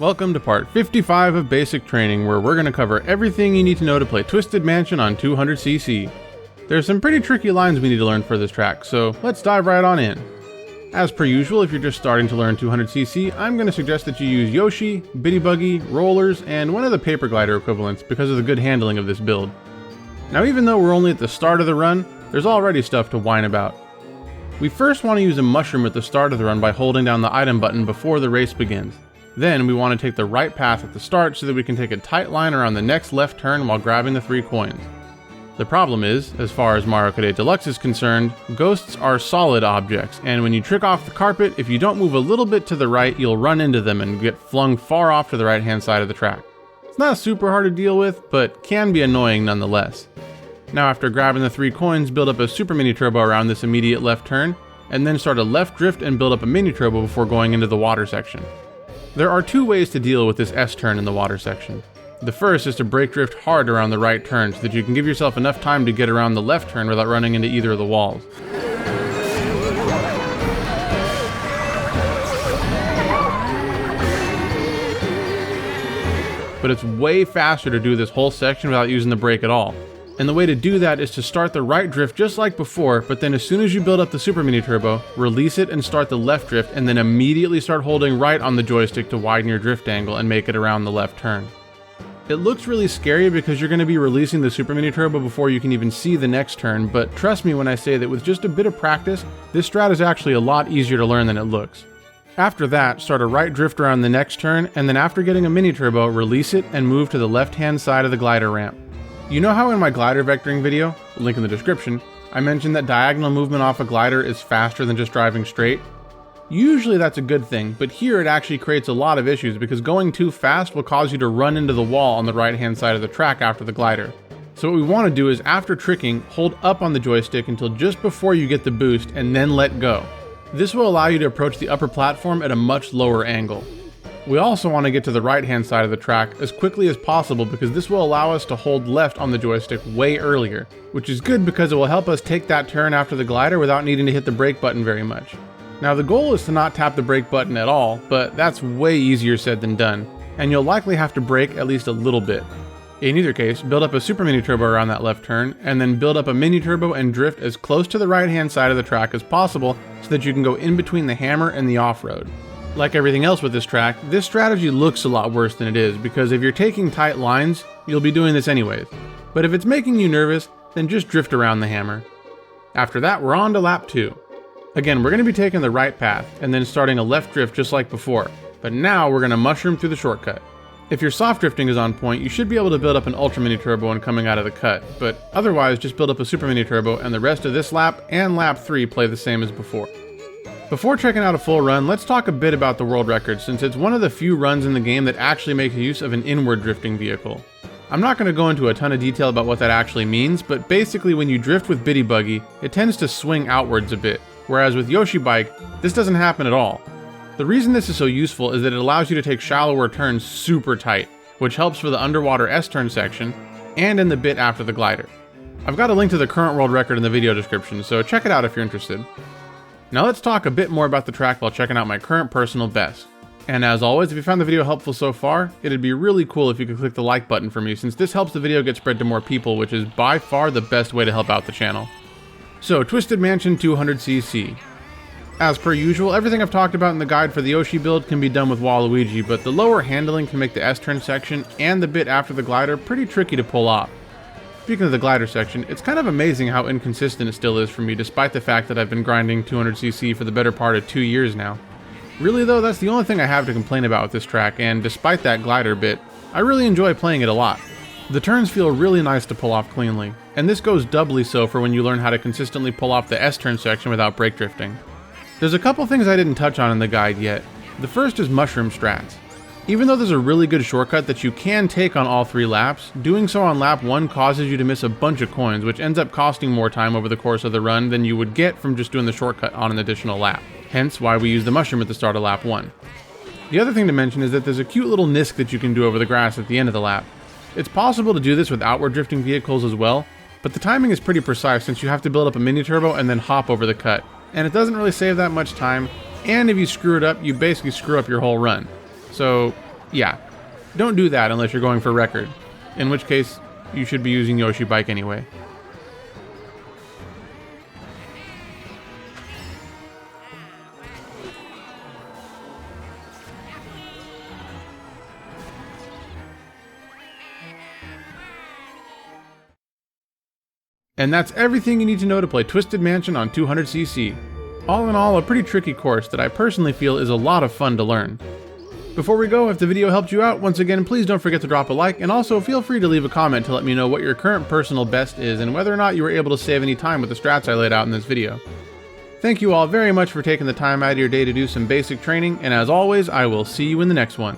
Welcome to part 55 of Basic Training, where we're going to cover everything you need to know to play Twisted Mansion on 200cc. There's some pretty tricky lines we need to learn for this track, so let's dive right on in. As per usual, if you're just starting to learn 200cc, I'm going to suggest that you use Yoshi, Bitty Buggy, rollers, and one of the paper glider equivalents because of the good handling of this build. Now even though we're only at the start of the run, there's already stuff to whine about. We first want to use a mushroom at the start of the run by holding down the item button before the race begins. Then we want to take the right path at the start so that we can take a tight line around the next left turn while grabbing the 3 coins. The problem is, as far as Mario Kart 8 Deluxe is concerned, ghosts are solid objects, and when you trick off the carpet, if you don't move a little bit to the right, you'll run into them and get flung far off to the right hand side of the track. It's not super hard to deal with, but can be annoying nonetheless. Now after grabbing the 3 coins, build up a super mini turbo around this immediate left turn, and then start a left drift and build up a mini turbo before going into the water section. There are 2 ways to deal with this S-turn in the water section. The first is to brake drift hard around the right turn so that you can give yourself enough time to get around the left turn without running into either of the walls. But it's way faster to do this whole section without using the brake at all. And the way to do that is to start the right drift just like before, but then as soon as you build up the super mini turbo, release it and start the left drift, and then immediately start holding right on the joystick to widen your drift angle and make it around the left turn. It looks really scary because you're going to be releasing the super mini turbo before you can even see the next turn, but trust me when I say that with just a bit of practice, this strat is actually a lot easier to learn than it looks. After that, start a right drift around the next turn, and then after getting a mini turbo, release it and move to the left hand side of the glider ramp. You know how in my glider vectoring video, link in the description, I mentioned that diagonal movement off a glider is faster than just driving straight? Usually that's a good thing, but here it actually creates a lot of issues because going too fast will cause you to run into the wall on the right hand side of the track after the glider. So what we want to do is after tricking, hold up on the joystick until just before you get the boost and then let go. This will allow you to approach the upper platform at a much lower angle. We also want to get to the right hand side of the track as quickly as possible because this will allow us to hold left on the joystick way earlier, which is good because it will help us take that turn after the glider without needing to hit the brake button very much. Now the goal is to not tap the brake button at all, but that's way easier said than done, and you'll likely have to brake at least a little bit. In either case, build up a super mini turbo around that left turn, and then build up a mini turbo and drift as close to the right hand side of the track as possible so that you can go in between the hammer and the off-road. Like everything else with this track, this strategy looks a lot worse than it is because if you're taking tight lines, you'll be doing this anyways. But if it's making you nervous, then just drift around the hammer. After that, we're on to lap 2. Again, we're going to be taking the right path and then starting a left drift just like before, but now we're going to mushroom through the shortcut. If your soft drifting is on point, you should be able to build up an ultra mini turbo when coming out of the cut, but otherwise just build up a super mini turbo and the rest of this lap and lap 3 play the same as before. Before checking out a full run, let's talk a bit about the world record since it's one of the few runs in the game that actually makes use of an inward drifting vehicle. I'm not going to go into a ton of detail about what that actually means, but basically when you drift with Bitty Buggy, it tends to swing outwards a bit, whereas with Yoshi Bike, this doesn't happen at all. The reason this is so useful is that it allows you to take shallower turns super tight, which helps for the underwater S-turn section, and in the bit after the glider. I've got a link to the current world record in the video description, so check it out if you're interested. Now let's talk a bit more about the track while checking out my current personal best. And as always, if you found the video helpful so far, it'd be really cool if you could click the like button for me since this helps the video get spread to more people, which is by far the best way to help out the channel. So, Twisted Mansion 200cc. As per usual, everything I've talked about in the guide for the Yoshi build can be done with Waluigi, but the lower handling can make the S-turn section and the bit after the glider pretty tricky to pull off. Speaking of the glider section, it's kind of amazing how inconsistent it still is for me despite the fact that I've been grinding 200cc for the better part of 2 years now. Really though, that's the only thing I have to complain about with this track, and despite that glider bit, I really enjoy playing it a lot. The turns feel really nice to pull off cleanly, and this goes doubly so for when you learn how to consistently pull off the S-turn section without brake drifting. There's a couple things I didn't touch on in the guide yet. The first is mushroom strats. Even though there's a really good shortcut that you can take on all 3 laps, doing so on lap 1 causes you to miss a bunch of coins, which ends up costing more time over the course of the run than you would get from just doing the shortcut on an additional lap. Hence why we use the mushroom at the start of lap 1. The other thing to mention is that there's a cute little nisk that you can do over the grass at the end of the lap. It's possible to do this with outward drifting vehicles as well, but the timing is pretty precise since you have to build up a mini turbo and then hop over the cut, and it doesn't really save that much time, and if you screw it up, you basically screw up your whole run. So Yeah, don't do that unless you're going for record, in which case you should be using Yoshi Bike anyway. And that's everything you need to know to play Twisted Mansion on 200cc. All in all, a pretty tricky course that I personally feel is a lot of fun to learn. Before we go, if the video helped you out, once again, please don't forget to drop a like, and also feel free to leave a comment to let me know what your current personal best is and whether or not you were able to save any time with the strats I laid out in this video. Thank you all very much for taking the time out of your day to do some basic training, and as always, I will see you in the next one.